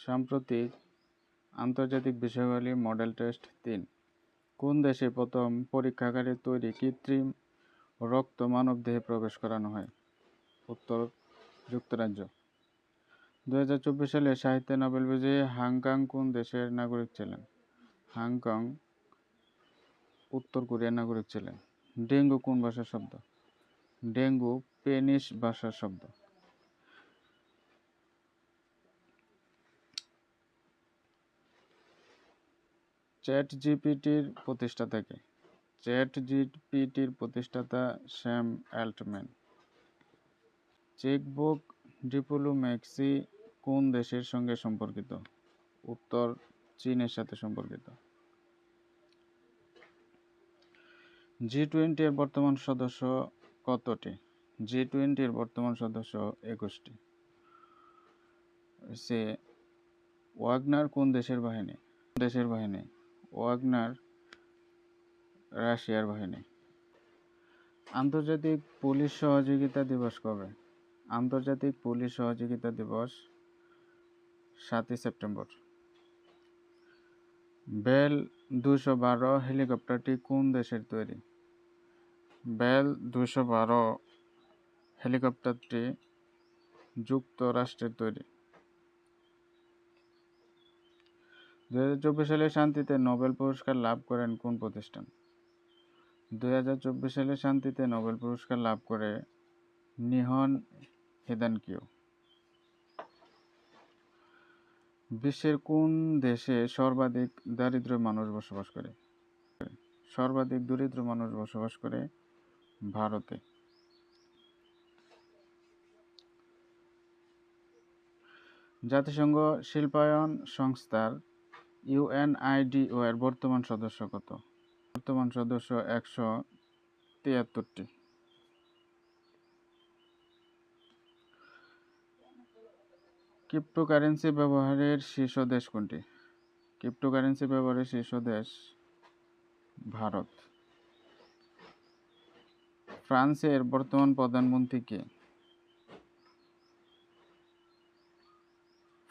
সাম্প্রতিক আন্তর্জাতিক বিষয়াবলী model test 3। কোন দেশে প্রথম পরীক্ষাগারে তৈরি কৃত্রিম রক্ত মানবদেহে প্রবেশ করানো হয়? উত্তর যুক্তরাজ্য। 2024 সালে সাহিত্যে নোবেল বিজয়ী হাংকাং কোন দেশের নাগরিক ছিলেন? হাংকং উত্তর কোরিয়ার নাগরিক ছিলেন। ডেঙ্গু কোন ভাষার শব্দ? ডেঙ্গু স্পেনিশ ভাষার শব্দ। চ্যাট জিপিটির প্রতিষ্ঠাতা কে? চ্যাট জিপিটির প্রতিষ্ঠাতা স্যাম অ্যাল্টম্যান। চেকবুক ডিপ্লোম্যাসি কোন দেশের সঙ্গে সম্পর্কিত? উত্তর চীনের সাথে সম্পর্কিত। G20 এর বর্তমান সদস্য কতটি? G20 এর বর্তমান সদস্য 21টি। ওয়াগনার কোন দেশের বাহিনী? ওয়াগনার রাশিয়ার বাহিনী। আন্তর্জাতিক পুলিশ সহযোগিতা দিবস কবে? আন্তর্জাতিক পুলিশ সহযোগিতা দিবস 7 সেপ্টেম্বর। বেল 212 হেলিকপ্টারটি কোন দেশের তৈরি? বেল 212 হেলিকপ্টারটি যুক্তরাষ্ট্রের তৈরি। 2024 সালে শান্তিতে নোবেল পুরস্কার লাভ করেন কোন প্রতিষ্ঠান? 2024 সালে শান্তিতে নোবেল পুরস্কার লাভ করে নিহন হিদানকিও। বিশ্বের কোন দেশে সর্বাধিক দরিদ্র মানুষ বসবাস করে? সর্বাধিক দরিদ্র মানুষ বসবাস করে ভারতে। জাতিসংঘ শিল্পায়ন সংস্থার UNIDO এর বর্তমান সদস্য কত? বর্তমান সদস্য 173টি। ক্রিপ্টোকারেন্সি ব্যবহারের শীর্ষ দেশ কোনটি? ক্রিপ্টোকারেন্সি ব্যবহারের শীর্ষ দেশ ভারত। ফ্রান্সের বর্তমান প্রধানমন্ত্রী কে?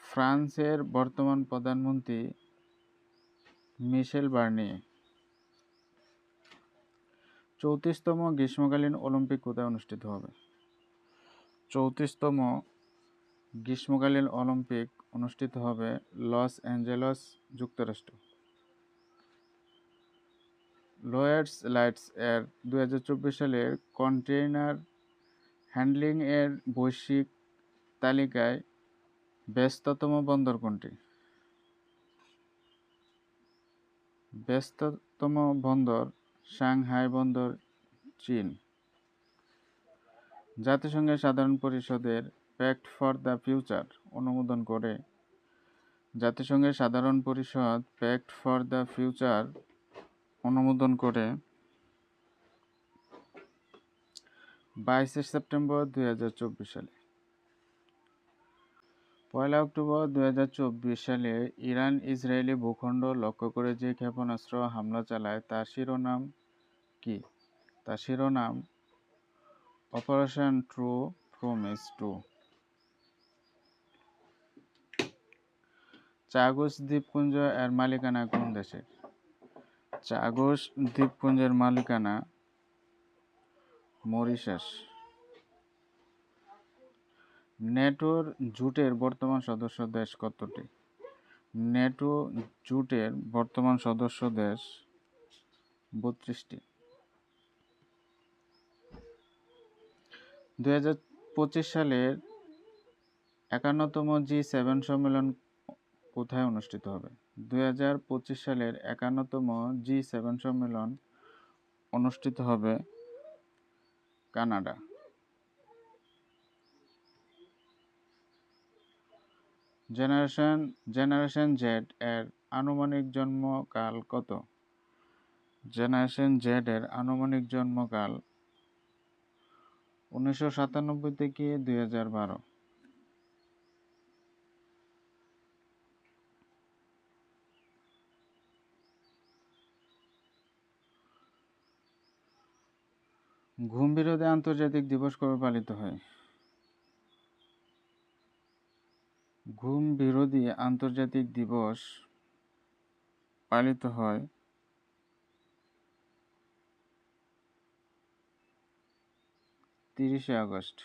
ফ্রান্সের বর্তমান প্রধানমন্ত্রী মিশেল বার্নিয়ে। 34তম গ্রীষ্মকালীন অলিম্পিক কোথায় অনুষ্ঠিত হবে? 34তম গ্রীষ্মকালীন অলিম্পিক অনুষ্ঠিত হবে লস অ্যাঞ্জেলস, যুক্তরাষ্ট্র। লয়েডস লাইটস এর 2024 সালের কন্টেইনার হ্যান্ডলিং এর বৈশ্বিক তালিকায় ব্যস্ততম বন্দর কোনটি? ব্যস্ততম বন্দর সাংহাই বন্দর, চীন। জাতিসংঘের সাধারণ পরিষদের প্যাক্ট ফর দ্য ফিউচার অনুমোদন করে। জাতিসংঘের সাধারণ পরিষদ প্যাক্ট ফর দ্য ফিউচার অনুমোদন করে 22 সেপ্টেম্বর 2024 সালে। 1 অক্টোবর 2024 সালে ইরান ইসরায়েলি ভূখণ্ড লক্ষ্য করে যে ক্ষেপণাস্ত্র হামলা চালায় তার শিরোনাম কি? তার শিরোনাম অপারেশন ট্রু প্রমিস 2। চাগোস দ্বীপপুঞ্জ এর মালিকানা কোন দেশের? চাগোস দ্বীপপুঞ্জের মালিকানা মরিশাস। নেটোর জোটের বর্তমান সদস্য দেশ কতটি? নেটো জোটের বর্তমান সদস্য দেশ 32টি। 2025 সালের 51তম G7 সম্মেলন কোথায় অনুষ্ঠিত হবে? 2025 সালের 51তম G7 সম্মেলন অনুষ্ঠিত হবে কানাডা। জেনারেশন জেড এর আনুমানিক জন্মকাল কত? জেনারেশন জেড এর আনুমানিক জন্মকাল 1997 থেকে 2012। ঘুম বিরোধী আন্তর্জাতিক দিবস কবে পালিত হয়? ঘুম বিরোধী আন্তর্জাতিক দিবস পালিত হয় 30শে আগস্ট।